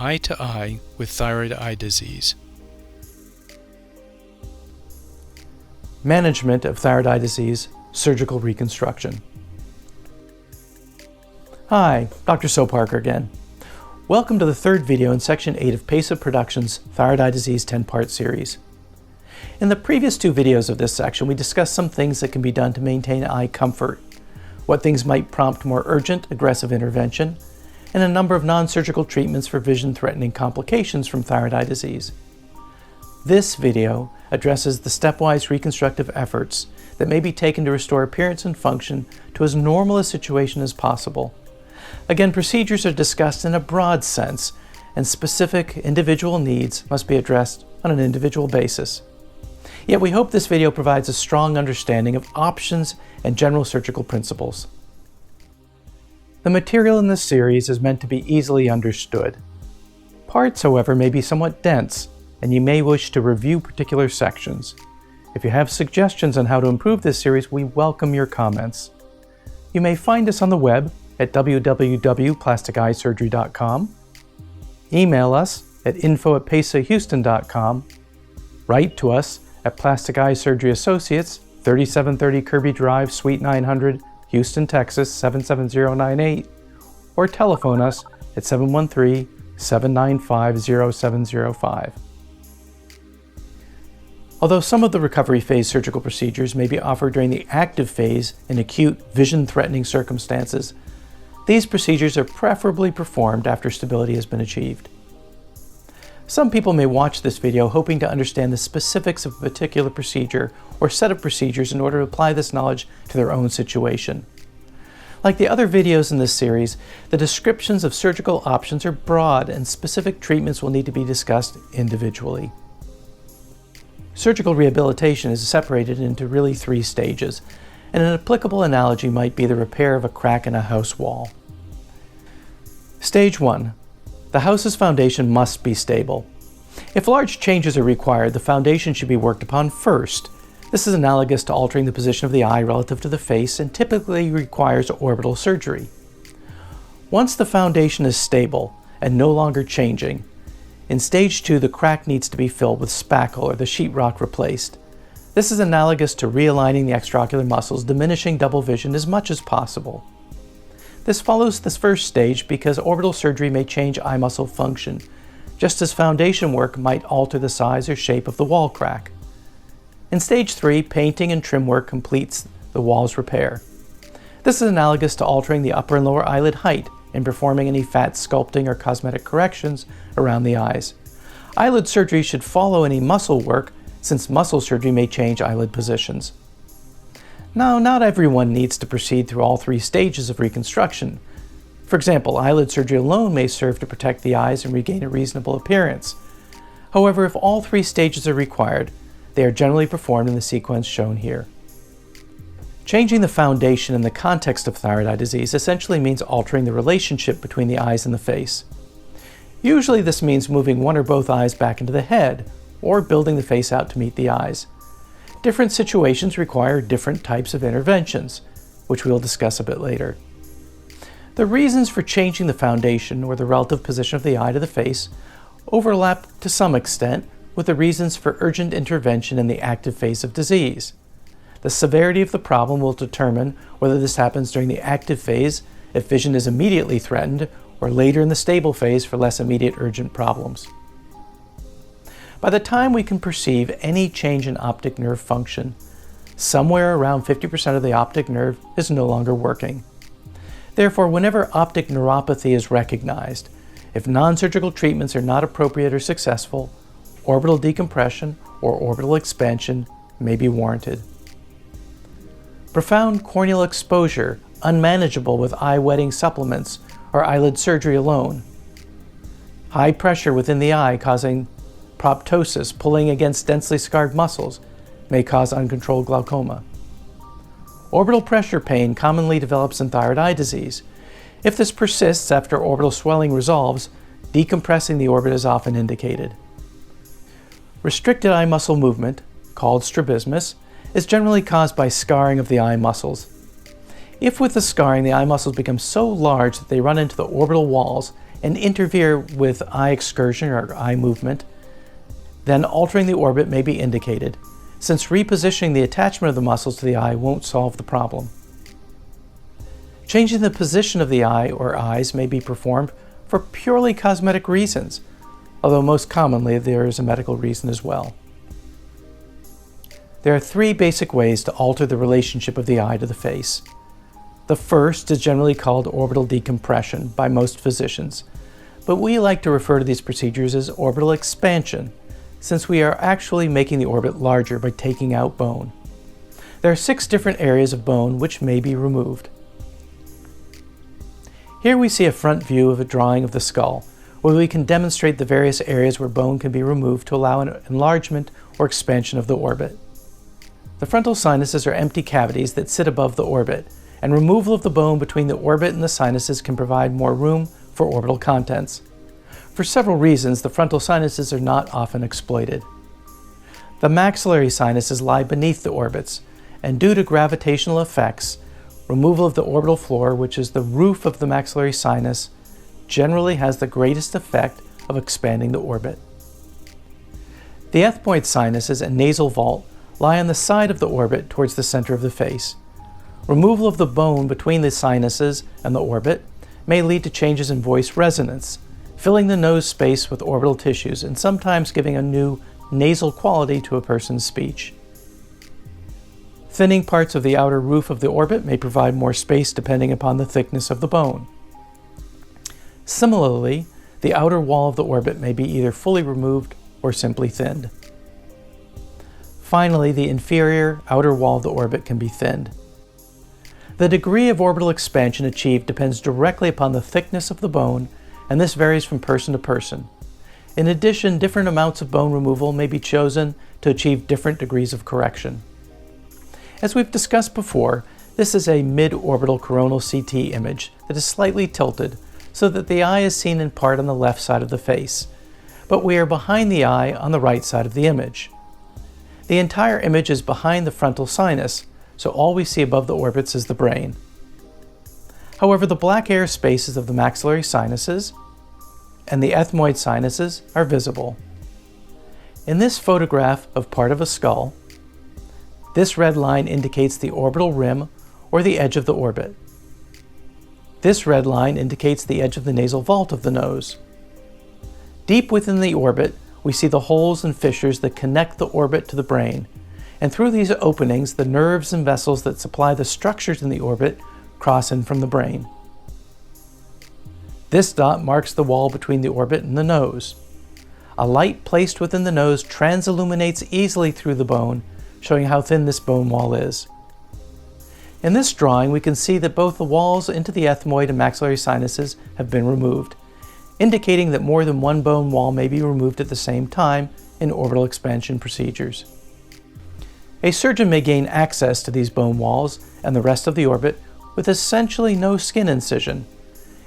eye to eye with thyroid eye disease. Management of thyroid eye disease, surgical reconstruction. Hi, Dr. Soparker again. Welcome to the third video in Section 8 of PESA Productions' Thyroid Eye Disease 10-part series. In the previous two videos of this section, we discussed some things that can be done to maintain eye comfort, what things might prompt more urgent, aggressive intervention, and a number of non-surgical treatments for vision-threatening complications from thyroid eye disease. This video addresses the stepwise reconstructive efforts that may be taken to restore appearance and function to as normal a situation as possible. Again, procedures are discussed in a broad sense, and specific individual needs must be addressed on an individual basis. Yet we hope this video provides a strong understanding of options and general surgical principles. The material in this series is meant to be easily understood. Parts, however, may be somewhat dense, and you may wish to review particular sections. If you have suggestions on how to improve this series, we welcome your comments. You may find us on the web at www.plasticeyesurgery.com, email us at info@pesahouston.com, write to us at Plastic Eye Surgery Associates, 3730 Kirby Drive, Suite 900, Houston, Texas 77098, or telephone us at 713-795-0705. Although some of the recovery phase surgical procedures may be offered during the active phase in acute vision-threatening circumstances, these procedures are preferably performed after stability has been achieved. Some people may watch this video hoping to understand the specifics of a particular procedure or set of procedures in order to apply this knowledge to their own situation. Like the other videos in this series, the descriptions of surgical options are broad and specific treatments will need to be discussed individually. Surgical rehabilitation is separated into really three stages, and an applicable analogy might be the repair of a crack in a house wall. Stage 1. The house's foundation must be stable. If large changes are required, the foundation should be worked upon first. This is analogous to altering the position of the eye relative to the face and typically requires orbital surgery. Once the foundation is stable and no longer changing, in stage 2 the crack needs to be filled with spackle or the sheetrock replaced. This is analogous to realigning the extraocular muscles, diminishing double vision as much as possible. This follows this first stage because orbital surgery may change eye muscle function, just as foundation work might alter the size or shape of the wall crack. In stage 3, painting and trim work completes the wall's repair. This is analogous to altering the upper and lower eyelid height and performing any fat sculpting or cosmetic corrections around the eyes. Eyelid surgery should follow any muscle work, since muscle surgery may change eyelid positions. Now, not everyone needs to proceed through all three stages of reconstruction. For example, eyelid surgery alone may serve to protect the eyes and regain a reasonable appearance. However, if all three stages are required, they are generally performed in the sequence shown here. Changing the foundation in the context of thyroid eye disease essentially means altering the relationship between the eyes and the face. Usually this means moving one or both eyes back into the head, or building the face out to meet the eyes. Different situations require different types of interventions, which we'll discuss a bit later. The reasons for changing the foundation or the relative position of the eye to the face overlap to some extent with the reasons for urgent intervention in the active phase of disease. The severity of the problem will determine whether this happens during the active phase if vision is immediately threatened, or later in the stable phase for less immediate urgent problems. By the time we can perceive any change in optic nerve function, somewhere around 50% of the optic nerve is no longer working. Therefore, whenever optic neuropathy is recognized, if non-surgical treatments are not appropriate or successful, orbital decompression or orbital expansion may be warranted. Profound corneal exposure, unmanageable with eye-wetting supplements or eyelid surgery alone. High pressure within the eye causing proptosis, pulling against densely scarred muscles, may cause uncontrolled glaucoma. Orbital pressure pain commonly develops in thyroid eye disease. If this persists after orbital swelling resolves, decompressing the orbit is often indicated. Restricted eye muscle movement, called strabismus, is generally caused by scarring of the eye muscles. If with the scarring the eye muscles become so large that they run into the orbital walls and interfere with eye excursion or eye movement, then altering the orbit may be indicated, since repositioning the attachment of the muscles to the eye won't solve the problem. Changing the position of the eye or eyes may be performed for purely cosmetic reasons, although most commonly there is a medical reason as well. There are three basic ways to alter the relationship of the eye to the face. The first is generally called orbital decompression by most physicians, but we like to refer to these procedures as orbital expansion, since we are actually making the orbit larger by taking out bone. There are 6 different areas of bone which may be removed. Here we see a front view of a drawing of the skull, where we can demonstrate the various areas where bone can be removed to allow an enlargement or expansion of the orbit. The frontal sinuses are empty cavities that sit above the orbit, and removal of the bone between the orbit and the sinuses can provide more room for orbital contents. For several reasons, the frontal sinuses are not often exploited. The maxillary sinuses lie beneath the orbits, and due to gravitational effects, removal of the orbital floor, which is the roof of the maxillary sinus, generally has the greatest effect of expanding the orbit. The ethmoid sinuses and nasal vault lie on the side of the orbit towards the center of the face. Removal of the bone between the sinuses and the orbit may lead to changes in voice resonance, filling the nose space with orbital tissues and sometimes giving a new nasal quality to a person's speech. Thinning parts of the outer roof of the orbit may provide more space depending upon the thickness of the bone. Similarly, the outer wall of the orbit may be either fully removed or simply thinned. Finally, the inferior outer wall of the orbit can be thinned. The degree of orbital expansion achieved depends directly upon the thickness of the bone, and this varies from person to person. In addition, different amounts of bone removal may be chosen to achieve different degrees of correction. As we've discussed before, this is a mid-orbital coronal CT image that is slightly tilted so that the eye is seen in part on the left side of the face, but we are behind the eye on the right side of the image. The entire image is behind the frontal sinus, so all we see above the orbits is the brain. However, the black air spaces of the maxillary sinuses and the ethmoid sinuses are visible. In this photograph of part of a skull, this red line indicates the orbital rim or the edge of the orbit. This red line indicates the edge of the nasal vault of the nose. Deep within the orbit, we see the holes and fissures that connect the orbit to the brain, and through these openings, the nerves and vessels that supply the structures in the orbit cross in from the brain. This dot marks the wall between the orbit and the nose. A light placed within the nose transilluminates easily through the bone, showing how thin this bone wall is. In this drawing, we can see that both the walls into the ethmoid and maxillary sinuses have been removed, indicating that more than one bone wall may be removed at the same time in orbital expansion procedures. A surgeon may gain access to these bone walls and the rest of the orbit with essentially no skin incision.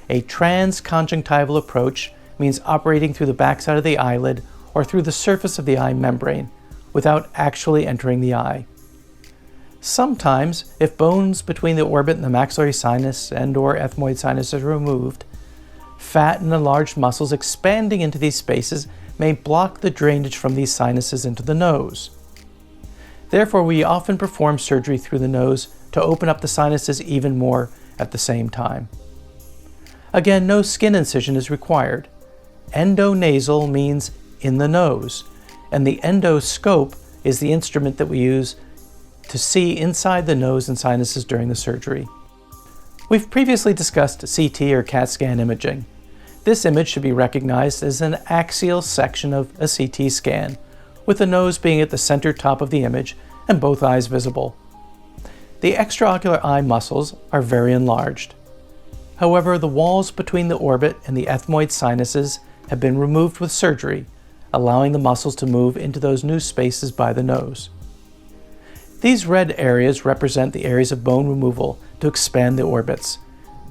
A transconjunctival approach means operating through the backside of the eyelid or through the surface of the eye membrane without actually entering the eye. Sometimes, if bones between the orbit and the maxillary sinus and/or ethmoid sinus are removed, fat and enlarged muscles expanding into these spaces may block the drainage from these sinuses into the nose. Therefore, we often perform surgery through the nose to open up the sinuses even more at the same time. Again, no skin incision is required. Endonasal means in the nose, and the endoscope is the instrument that we use to see inside the nose and sinuses during the surgery. We've previously discussed CT or CAT scan imaging. This image should be recognized as an axial section of a CT scan, with the nose being at the center top of the image and both eyes visible. The extraocular eye muscles are very enlarged. However, the walls between the orbit and the ethmoid sinuses have been removed with surgery, allowing the muscles to move into those new spaces by the nose. These red areas represent the areas of bone removal to expand the orbits.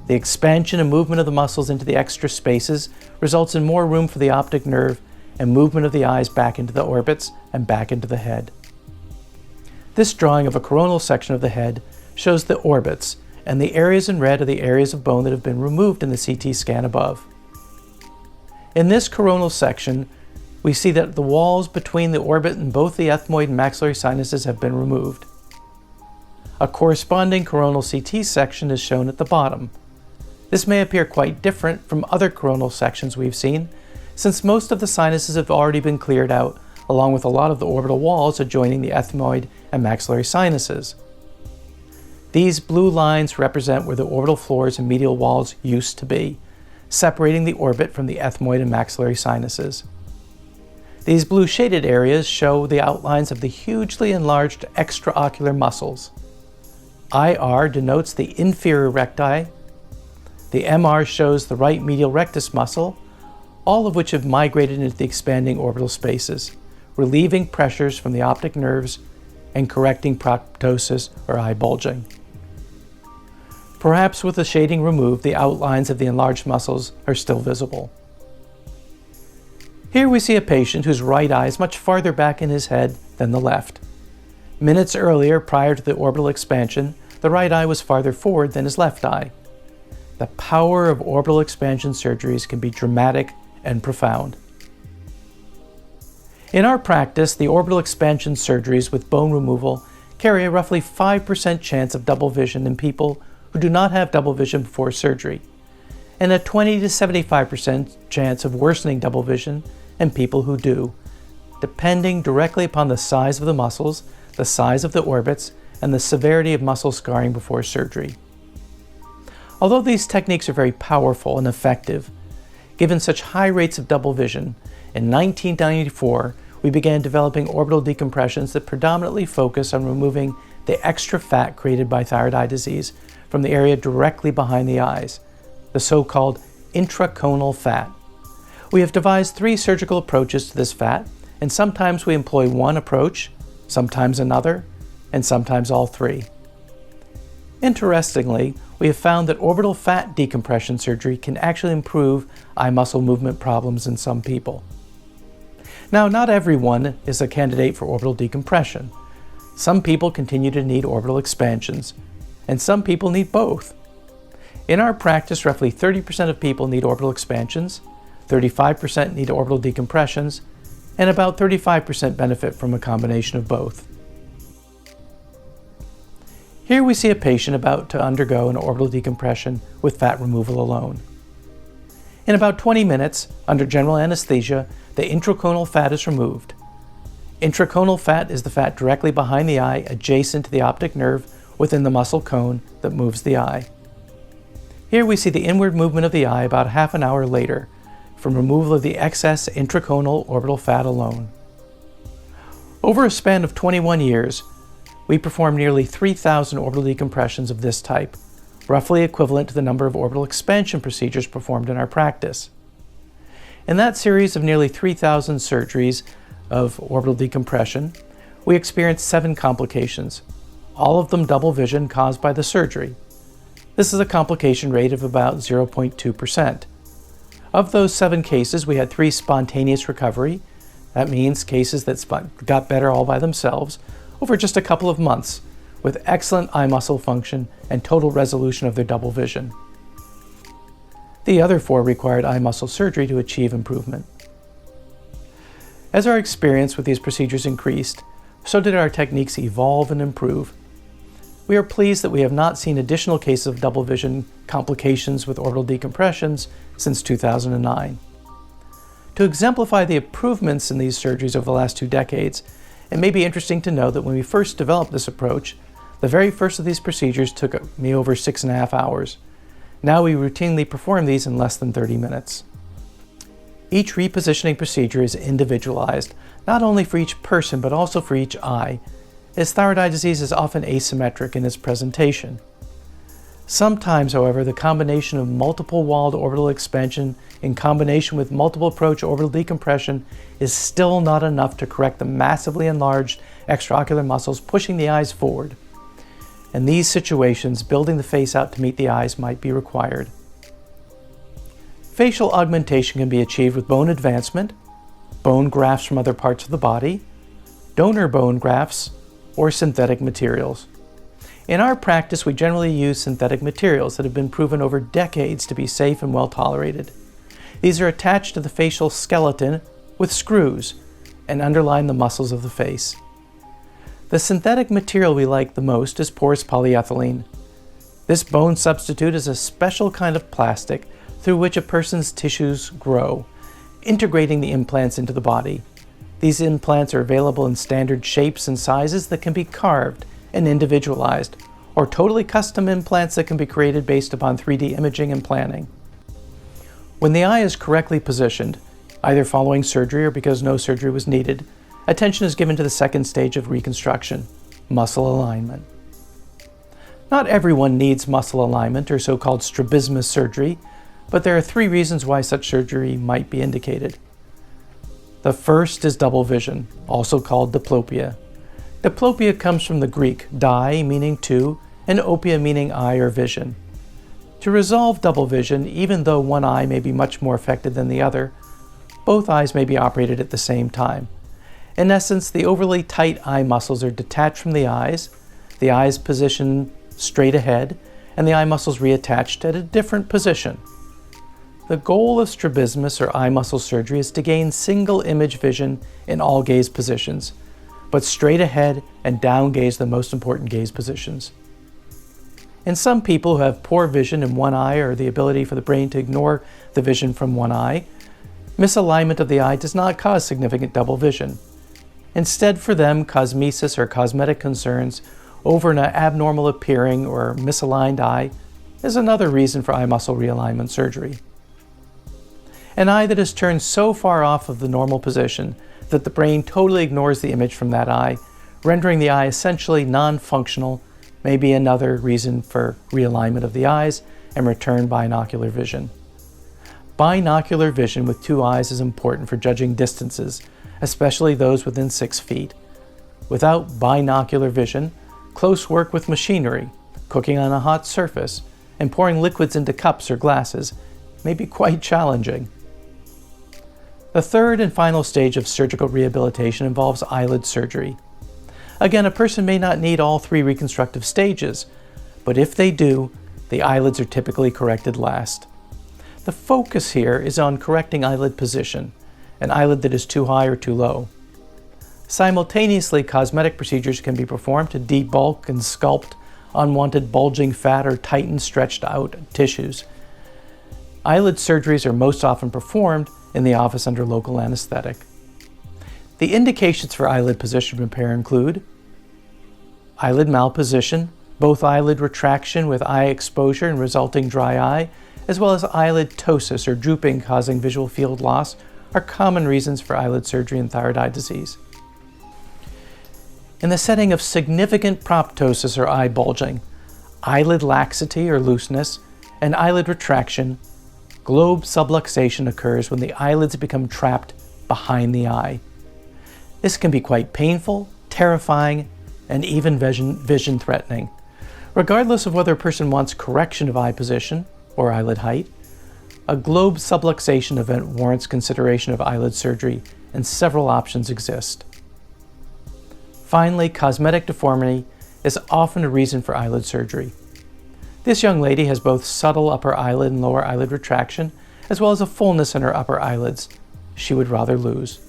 The expansion and movement of the muscles into the extra spaces results in more room for the optic nerve and movement of the eyes back into the orbits and back into the head. This drawing of a coronal section of the head shows the orbits, and the areas in red are the areas of bone that have been removed in the CT scan above. In this coronal section, we see that the walls between the orbit and both the ethmoid and maxillary sinuses have been removed. A corresponding coronal CT section is shown at the bottom. This may appear quite different from other coronal sections we've seen, since most of the sinuses have already been cleared out, along with a lot of the orbital walls adjoining the ethmoid and maxillary sinuses. These blue lines represent where the orbital floors and medial walls used to be, separating the orbit from the ethmoid and maxillary sinuses. These blue shaded areas show the outlines of the hugely enlarged extraocular muscles. IR denotes the inferior recti, the MR shows the right medial rectus muscle, all of which have migrated into the expanding orbital spaces, relieving pressures from the optic nerves and correcting proptosis or eye bulging. Perhaps with the shading removed, the outlines of the enlarged muscles are still visible. Here we see a patient whose right eye is much farther back in his head than the left. Minutes earlier, prior to the orbital expansion, the right eye was farther forward than his left eye. The power of orbital expansion surgeries can be dramatic and profound. In our practice, the orbital expansion surgeries with bone removal carry a roughly 5% chance of double vision in people who do not have double vision before surgery, and a 20 to 75% chance of worsening double vision in people who do, depending directly upon the size of the muscles, the size of the orbits, and the severity of muscle scarring before surgery. Although these techniques are very powerful and effective, given such high rates of double vision, in 1994 we began developing orbital decompressions that predominantly focus on removing the extra fat created by thyroid eye disease from the area directly behind the eyes, the so-called intraconal fat. We have devised 3 surgical approaches to this fat, and sometimes we employ one approach, sometimes another, and sometimes all 3. Interestingly, we have found that orbital fat decompression surgery can actually improve eye muscle movement problems in some people. Now, not everyone is a candidate for orbital decompression. Some people continue to need orbital expansions, and some people need both. In our practice, roughly 30% of people need orbital expansions, 35% need orbital decompressions, and about 35% benefit from a combination of both. Here we see a patient about to undergo an orbital decompression with fat removal alone. In about 20 minutes, under general anesthesia, the intraconal fat is removed. Intraconal fat is the fat directly behind the eye, adjacent to the optic nerve within the muscle cone that moves the eye. Here we see the inward movement of the eye about half an hour later, from removal of the excess intraconal orbital fat alone. Over a span of 21 years, we performed nearly 3,000 orbital decompressions of this type, roughly equivalent to the number of orbital expansion procedures performed in our practice. In that series of nearly 3,000 surgeries of orbital decompression, we experienced 7 complications, all of them double vision caused by the surgery. This is a complication rate of about 0.2%. Of those 7 cases, we had 3 spontaneous recovery. That means cases that got better all by themselves over just a couple of months, with excellent eye muscle function and total resolution of their double vision. The other 4 required eye muscle surgery to achieve improvement. As our experience with these procedures increased, so did our techniques evolve and improve. We are pleased that we have not seen additional cases of double vision complications with orbital decompressions since 2009. To exemplify the improvements in these surgeries over the last 2 decades, it may be interesting to know that when we first developed this approach, the very first of these procedures took me over 6.5 hours. Now we routinely perform these in less than 30 minutes. Each repositioning procedure is individualized, not only for each person but also for each eye, as thyroid eye disease is often asymmetric in its presentation. Sometimes, however, the combination of multiple walled orbital expansion in combination with multiple approach orbital decompression is still not enough to correct the massively enlarged extraocular muscles pushing the eyes forward. In these situations, building the face out to meet the eyes might be required. Facial augmentation can be achieved with bone advancement, bone grafts from other parts of the body, donor bone grafts, or synthetic materials. In our practice, we generally use synthetic materials that have been proven over decades to be safe and well tolerated. These are attached to the facial skeleton with screws and underline the muscles of the face. The synthetic material we like the most is porous polyethylene. This bone substitute is a special kind of plastic through which a person's tissues grow, integrating the implants into the body. These implants are available in standard shapes and sizes that can be carved and individualized, or totally custom implants that can be created based upon 3D imaging and planning. When the eye is correctly positioned, either following surgery or because no surgery was needed, attention is given to the second stage of reconstruction, muscle alignment. Not everyone needs muscle alignment or so-called strabismus surgery, but there are 3 reasons why such surgery might be indicated. The first is double vision, also called diplopia. Diplopia comes from the Greek di meaning 2 and opia meaning eye or vision. To resolve double vision, even though one eye may be much more affected than the other, both eyes may be operated at the same time. In essence, the overly tight eye muscles are detached from the eyes positioned straight ahead, and the eye muscles reattached at a different position. The goal of strabismus or eye muscle surgery is to gain single image vision in all gaze positions, but straight ahead and down gaze the most important gaze positions. In some people who have poor vision in one eye or the ability for the brain to ignore the vision from one eye, misalignment of the eye does not cause significant double vision. Instead, for them, cosmesis or cosmetic concerns over an abnormal appearing or misaligned eye is another reason for eye muscle realignment surgery. An eye that is turned so far off of the normal position that the brain totally ignores the image from that eye, rendering the eye essentially non-functional, may be another reason for realignment of the eyes and return binocular vision. Binocular vision with 2 eyes is important for judging distances, especially those within 6 feet. Without binocular vision, close work with machinery, cooking on a hot surface, and pouring liquids into cups or glasses may be quite challenging. The third and final stage of surgical rehabilitation involves eyelid surgery. Again, a person may not need all 3 reconstructive stages, but if they do, the eyelids are typically corrected last. The focus here is on correcting eyelid position, an eyelid that is too high or too low. Simultaneously, cosmetic procedures can be performed to debulk and sculpt unwanted bulging fat or tighten stretched out tissues. Eyelid surgeries are most often performed in the office under local anesthetic. The indications for eyelid position repair include eyelid malposition, both eyelid retraction with eye exposure and resulting dry eye, as well as eyelid ptosis or drooping causing visual field loss are common reasons for eyelid surgery in thyroid eye disease. In the setting of significant proptosis or eye bulging, eyelid laxity or looseness, and eyelid retraction, globe subluxation occurs when the eyelids become trapped behind the eye. This can be quite painful, terrifying, and even vision threatening. Regardless of whether a person wants correction of eye position or eyelid height, a globe subluxation event warrants consideration of eyelid surgery, and several options exist. Finally, cosmetic deformity is often a reason for eyelid surgery. This young lady has both subtle upper eyelid and lower eyelid retraction, as well as a fullness in her upper eyelids she would rather lose.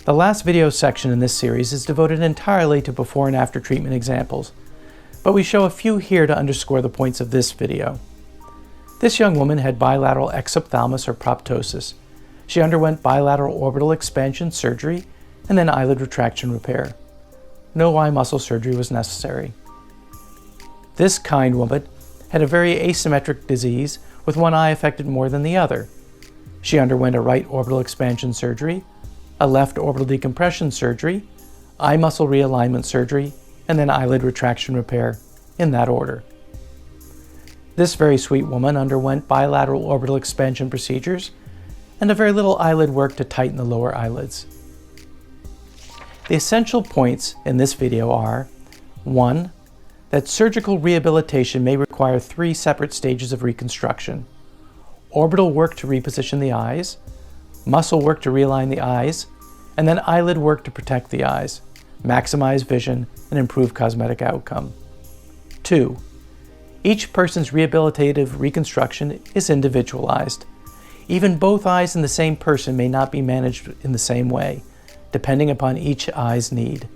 The last video section in this series is devoted entirely to before and after treatment examples, but we show a few here to underscore the points of this video. This young woman had bilateral exophthalmos or proptosis. She underwent bilateral orbital expansion surgery and then eyelid retraction repair. No eye muscle surgery was necessary. This kind woman had a very asymmetric disease with one eye affected more than the other. She underwent a right orbital expansion surgery, a left orbital decompression surgery, eye muscle realignment surgery, and then eyelid retraction repair, in that order. This very sweet woman underwent bilateral orbital expansion procedures and a very little eyelid work to tighten the lower eyelids. The essential points in this video are 1. That surgical rehabilitation may require 3 separate stages of reconstruction: orbital work to reposition the eyes, muscle work to realign the eyes, and then eyelid work to protect the eyes, maximize vision, and improve cosmetic outcome. 2. Each person's rehabilitative reconstruction is individualized. Even both eyes in the same person may not be managed in the same way, depending upon each eye's need.